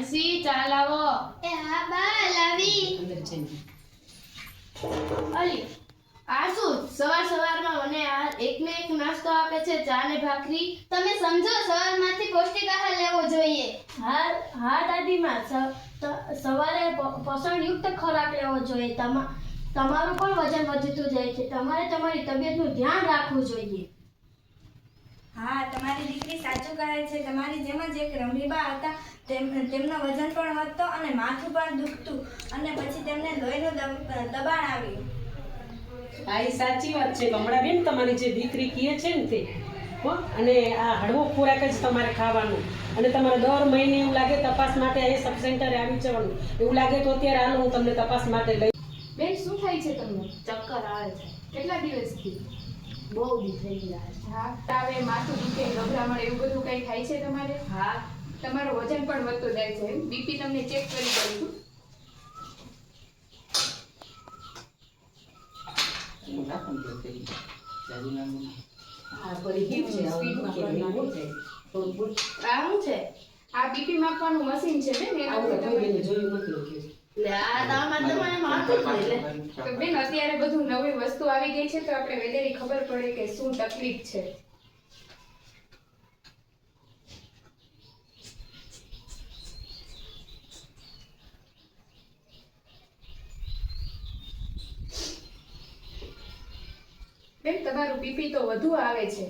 માનસી ચા લાવો. એ હા બા લાવી. અંદર જઈને અલી આ શું સવારમાં મને આ એકને એક નાસ્તો આપે છે, ચા ને ભાખરી. તમે સમજો સવારમાંથી પૌષ્ટિક આહાર લેવો જોઈએ. હા દાદીમાં, સવારે પોષણયુક્ત ખોરાક લેવો જોઈએ. તમારું પણ વજન વધતું જાય છે. તમારે તમારી તબિયતનું ધ્યાન રાખવું જોઈએ. હા, તમારી દીકરી સાચું કહે છે. તમારી જેમ જ એક રમીબા હતા, તેમનો વજન પણ વધતો અને માથું પણ દુખતું અને પછી તેમને લોહીનું દબાણ આવ્યું. આ એ સાચી વાત છે. હમણાં બેન તમારી જે દીકરી કહે છે ને તે અને આ હળવો ખોરાક જ તમારે ખાવાનું. અને તમારે દર મહિને એવું લાગે તપાસ માટે અહીં સબ સેન્ટરે આવી જવાનું, એવું લાગે તો અત્યારે હાલો હું તમને તપાસ માટે લઈ. બેન શું થાય છે તમને? ચક્કર આવે છે. કેટલા દિવસથી? બહુ દી થઈ ગયા છે. હા, તાવે, માથું દુખે, ગભરામણ એવું બધું કઈ થાય છે તમારે? હા, તમારું વજન પણ વધતું જાય છે. બીપી તમને ચેક કરી દઉં છું. આ પડી ગયું છે, આવું કેવું નહીં થાય. આ શું છે? આ બીપી માપવાનું મશીન છે ને, આવું તો કોઈ બેને જોયું નથી કે તો બેન અત્યારે બધું નવી વસ્તુ આવી ગઈ છે, તો આપણે વેલેરી ખબર પડે કે શું તકલીફ છે. બેન તમારું બીપી તો વધુ આવે છે.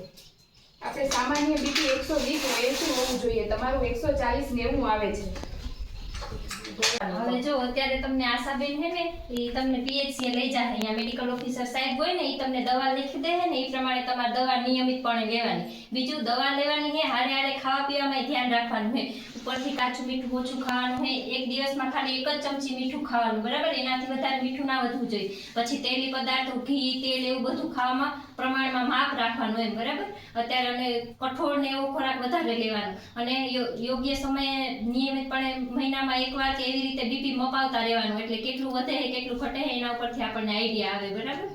આપણે સામાન્ય બીપી 120 હોવું જોઈએ, તમારું 140-90 આવે છે. હવે જો અત્યારે તમને આશાબેન હે ને એ તમને પીએચસી લઈ જાય, અહીંયા મેડિકલ ઓફિસર સાહેબ હોય ને એ તમને દવા લખી દે ને એ પ્રમાણે તમારે દવા નિયમિતપણે લેવાની. બીજું દવા લેવાની હે, હારે હારે ખાવા પીવામાં ધ્યાન રાખવાનું હે. ઉપરથી કાચું મીઠું ઓછું ખાવાનું હે. એક દિવસમાં ખાલી 1 જ ચમચી મીઠું ખાવાનું, બરાબર? એનાથી વધારે મીઠું ના વધવું જોઈએ. પછી તેલી પદાર્થો, ઘી, તેલ એવું બધું ખાવામાં પ્રમાણમાં માપ રાખવાનું એમ, બરાબર? અત્યારે અને કઠોળ ને એવો ખોરાક વધારે લેવાનો અને યોગ્ય સમયે નિયમિતપણે મહિનામાં એકવાર કે એવી રીતે બીપી મપાવતા રહેવાનું, એટલે કેટલું વધે કેટલું ઘટે એના ઉપરથી આપણને આઈડિયા આવે, બરાબર?